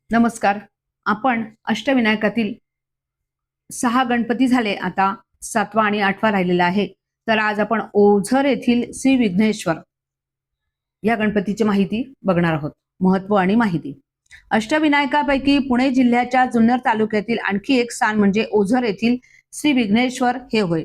नमस्कार. आपण अष्टविनायकातील 6 गणपती झाले, आता 7वा आणि 8वा राहिलेला आहे. तर आज आपण ओझर येथील श्री विघ्नेश्वर या गणपतीची माहिती बघणार आहोत. महत्व आणि माहिती. अष्टविनायकापैकी पुणे जिल्ह्याच्या जुन्नर तालुक्यातील आणखी एक स्थान म्हणजे ओझर येथील श्री विघ्नेश्वर हे होय.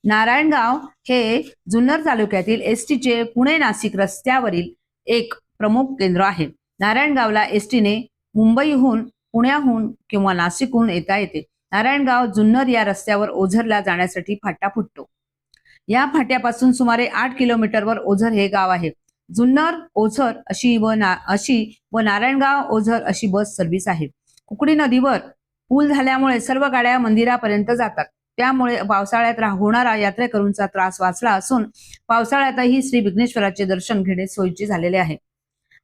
नारायणगाव हे जुन्नर तालुक्यातील एसटीचे पुणे नाशिक रस्त्यावरील एक प्रमुख केंद्र आहे. नारायणगावला एसटीने मुंबईहून, पुण्याहून किंवा नाशिकहून येता येते. नारायणगाव जुन्नर या रस्त्यावर ओझरला जाण्यासाठी फाटा फुटतो. या फाट्यापासून सुमारे 8 किलोमीटरवर ओझर हे गाव आहे. जुन्नर ओझर अशी व नारायणगाव ओझर अशी बस सर्व्हिस आहे. कुकडी नदीवर पूल झाल्यामुळे सर्व गाड्या मंदिरापर्यंत जातात. त्यामुळे पावसाळ्यात होणारा यात्रेकरूंचा त्रास वाचला असून पावसाळ्यातही श्री विघ्नेश्वराचे दर्शन घेणे सोयीचे झालेले आहे.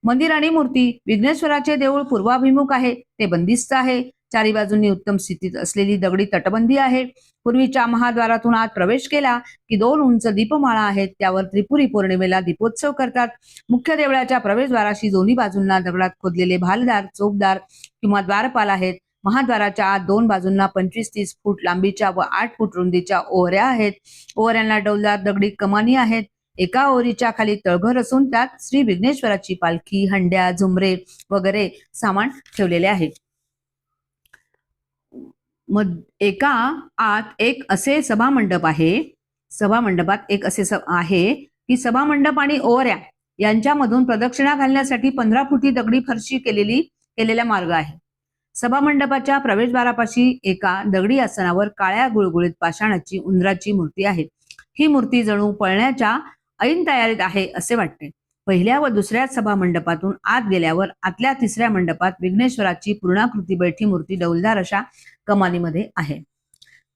मंदिर आणि मूर्ती. विघ्नेश्वराचे देऊळ पूर्वाभिमुख आहे. ते बंदिस्त आहे. चारी बाजूंनी उत्तम स्थितीत असलेली दगडी तटबंदी आहे. पूर्वीच्या महाद्वारातून आत प्रवेश केला की 2 उंच दीपमाळा आहेत. त्यावर त्रिपुरी पौर्णिमेला दीपोत्सव करतात. मुख्य देवळाच्या प्रवेशद्वाराशी दोन्ही बाजूंना दगडात खोदलेले भालदार, चोपदार किंवा द्वारपाल आहेत. महाद्वाराच्या आत 2 बाजूंना 25-30 फूट लांबीच्या व 8 फूट रुंदीच्या ओहऱ्या आहेत. ओहऱ्यांना डौलदार दगडी कमानी आहेत. एका ओहरीच्या खाली तळघर असून त्यात श्री विघ्नेश्वराची पालखी, हंड्या, झुमरे वगैरे सामान ठेवलेले आहे. एका आत एक असे सभामंडप आहे. सभामंडपात एक असे आहे की सभामंडप आणि ओहऱ्या यांच्यामधून प्रदक्षिणा घालण्यासाठी 15 फुटी दगडी फरशी केलेला मार्ग आहे. सभामंडपाच्या प्रवेशद्वारापाशी एका दगडी आसनावर काळ्या गुळगुळीत पाषाणाची उंदराची मूर्ती आहे. ही मूर्ती जणू पळण्याच्या ऐन तयारीत आहे असे वाटते. पहिल्या व दुसऱ्या सभामंडपातून आत गेल्यावर आतल्या तिसऱ्या मंडपात विघ्नेश्वराची पूर्णाकृती बैठी मूर्ती डौलदार अशा कमानीमध्ये आहे.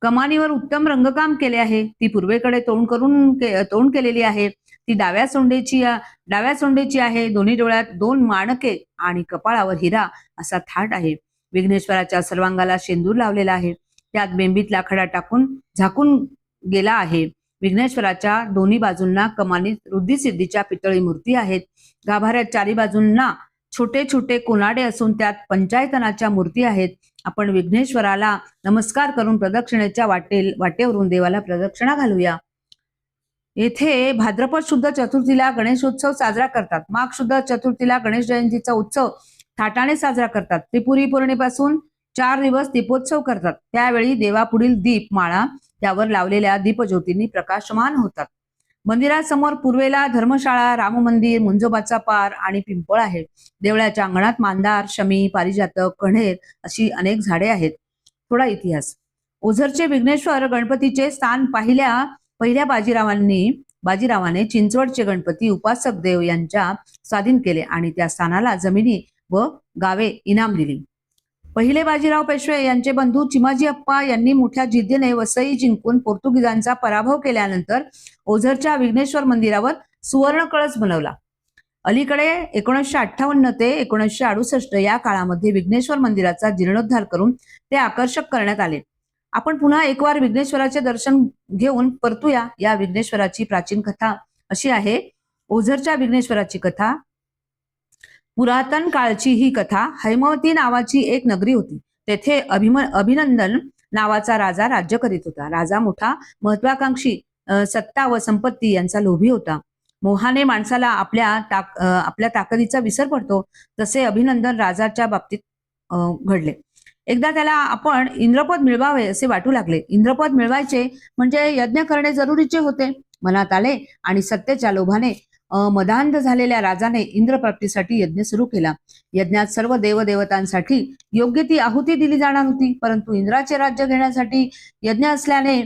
कमानीवर उत्तम रंगकाम केले आहे. ती पूर्वेकडे तोंड केलेली आहे. ती डाव्या सोंडेची आहे. दोन्ही डोळ्यात 2 माणके आणि कपाळावर हिरा असा थाट आहे. विघ्नेश्वराच्या सर्वांगाला शेंदूर लावलेला आहे. त्यात बेंबीतला खडा टाकून झाकून गेला आहे. विघ्नेश्वराच्या दोन्ही बाजूंना कमानीत रुद्धिसिद्धीच्या पितळी मूर्ती आहेत. गाभाऱ्यात चारी बाजूंना छोटे छोटे कोनाडे असून त्यात पंचायतनाच्या मूर्ती आहेत. आपण विघ्नेश्वराला नमस्कार करून प्रदक्षिणेच्या वाटेवरून देवाला प्रदक्षिणा घालूया. येथे भाद्रपद शुद्ध चतुर्थीला गणेशोत्सव साजरा करतात. माघ शुद्ध चतुर्थीला गणेश जयंतीचा उत्सव थाटाने साजरा करतात. त्रिपुरी पौर्णिमेपासून 4 दिवस दीपोत्सव करतात. त्यावेळी देवापुढील दीपमाळा त्यावर लावलेल्या दीपज्योतींनी प्रकाशमान होतात. मंदिरासमोर पूर्वेला धर्मशाळा, राम मंदिर, मुंजोबाचा पार आणि पिंपळ आहे. देवळाच्या अंगणात मांदार, शमी, पारिजातक, कण्हेर अशी अनेक झाडे आहेत. थोडा इतिहास. ओझरचे विघ्नेश्वर गणपतीचे स्थान पहिल्या बाजीरावाने चिंचवडचे गणपती उपासक देव यांच्या स्वाधीन केले आणि त्या स्थानाला जमिनी व गावे इनाम दिली. पहिले बाजीराव पेशवे यांचे बंधू चिमाजी अप्पा यांनी मोठ्या जिद्दीने वसई जिंकून पोर्तुगीजांचा पराभव केल्यानंतर ओझरच्या विघ्नेश्वर मंदिरावर सुवर्ण कळस बनवला. अलीकडे 1958 ते 1968 या काळामध्ये विघ्नेश्वर मंदिराचा जीर्णोद्धार करून ते आकर्षक करण्यात आले. आपण पुन्हा एक वार विघ्नेश्वराचे दर्शन घेऊन परतूया. या विघ्नेश्वराची प्राचीन कथा अशी आहे. ओझरच्या विघ्नेश्वराची कथा. पुरातन काळची ही कथा. हैमवती नावाची एक नगरी होती. तेथे अभिनंदन नावाचा राजा राज्य करीत होता. राजा मोठा महत्वाकांक्षी, सत्ता व संपत्ती यांचा लोभी होता. मोहाने माणसाला आपल्या ताकदीचा विसर पडतो, तसे अभिनंदन राजाच्या बाबतीत घडले. एकदा त्याला आपण इंद्रपद मिळवावे असे वाटू लागले. इंद्रपद मिळवायचे म्हणजे यज्ञ करणे जरुरीचे होते. मनात आले आणि सत्तेच्या लोभाने मदांध झालेल्या राजाने इंद्रप्राप्तीसाठी यज्ञ सुरू केला. यज्ञात सर्व देवदेवतांसाठी योग्य ती आहुती दिली जाणार होती. परंतु इंद्राचे राज्य घेण्यासाठी यज्ञ असल्याने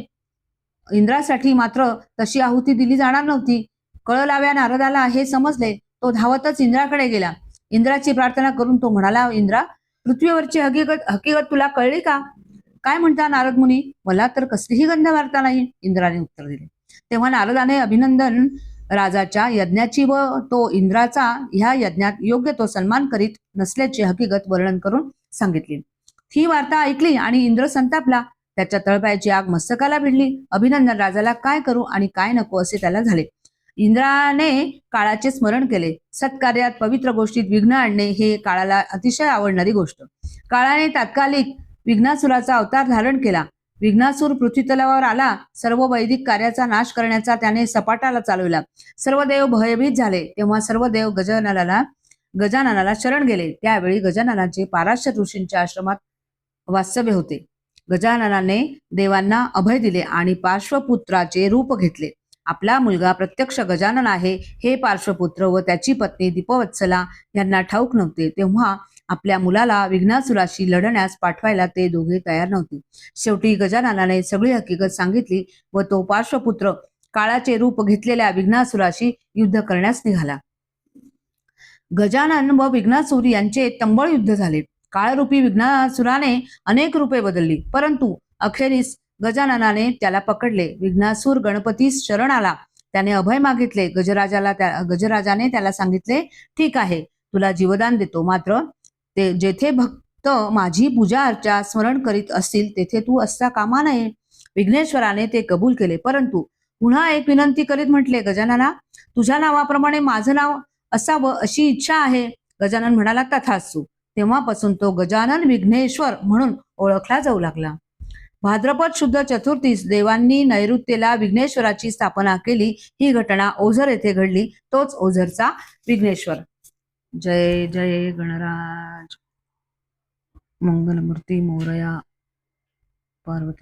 इंद्रासाठी मात्र तशी आहुती दिली जाणार नव्हती. कळलाव्या नारदाला हे समजले. तो धावतच इंद्राकडे गेला. इंद्राची प्रार्थना करून तो म्हणाला, इंद्रा, पृथ्वीवरची हकीकत तुला कळली का? काय म्हणता नारद मुनी? मला तर कसलीही गंध वार्ता नाही, इंद्राने उत्तर दिले. तेव्हा नारदाने अभिनंदन राजाच्या यज्ञाची व तो इंद्राचा ह्या यज्ञात योग्य तो सन्मान करीत नसल्याची हकीकत वर्णन करून सांगितली. ही वार्ता ऐकली आणि इंद्र संतापला. त्याच्या तळपायाची आग मस्तकाला भिडली. अभिनंदन राजाला काय करू आणि काय नको असे त्याला झाले. इंद्राने काळाचे स्मरण केले. सत्कार्यात, पवित्र गोष्टीत विघ्न आणणे हे काळाला अतिशय आवडणारी गोष्ट. काळाने तात्कालिक विघ्नासुराचा अवतार धारण केला. विघ्नासूर पृथ्वीतलावर आला. सर्व वैदिक कार्याचा नाश करण्याचा त्याने सपाटाला चालवला. सर्व देव भयभीत झाले. तेव्हा सर्व देव गजाननाला शरण गेले. त्यावेळी गजाननाचे पाराशर ऋषींच्या आश्रमात वास्तव्य होते. गजाननाने देवांना अभय दिले आणि पार्श्वपुत्राचे रूप घेतले. आपला मुलगा प्रत्यक्ष गजानन आहे हे पार्श्वपुत्र व त्याची पत्नी दीपवत्सला यांना ठाऊक नव्हते. तेव्हा आपल्या मुलाला विघ्नासुराशी लढण्यास पाठवायला ते दोघे तयार नव्हते. शेवटी गजाननाने सगळी हकीकत सांगितली व तो पार्श्वपुत्र काळाचे रूप घेतलेल्या विघ्नासुराशी युद्ध करण्यास निघाला. गजानन व विघ्नासूर यांचे तंबळ युद्ध झाले. काळरूपी विघ्नासुराने अनेक रूपे बदलली, परंतु अखेरीस गजाननाने त्याला पकडले. विघ्नासूर गणपतीस शरण आला. त्याने अभय मागितले. गजराजाने त्याला सांगितले, ठीक आहे, तुला जीवदान देतो, मात्र ते जेथे भक्त माझी पूजा अर्चा स्मरण करीत असतील तेथे तू असता कामा नये. विघ्नेश्वराने ते कबूल केले, परंतु पुन्हा एक विनंती करीत म्हटले, गजानना, तुझ्या नावाप्रमाणे माझं नाव असावं अशी इच्छा आहे. गजानन म्हणाला, तथास्तु. तेव्हापासून तो गजानन विघ्नेश्वर म्हणून ओळखला जाऊ लागला. भाद्रपद शुद्ध चतुर्थीस देवांनी नैऋत्येला विघ्नेश्वराची स्थापना केली. ही घटना ओझर येथे घडली. तोच ओझरचा विघ्नेश्वर. जय जय गणराज मंगलमूर्ती मोरया पार्वती.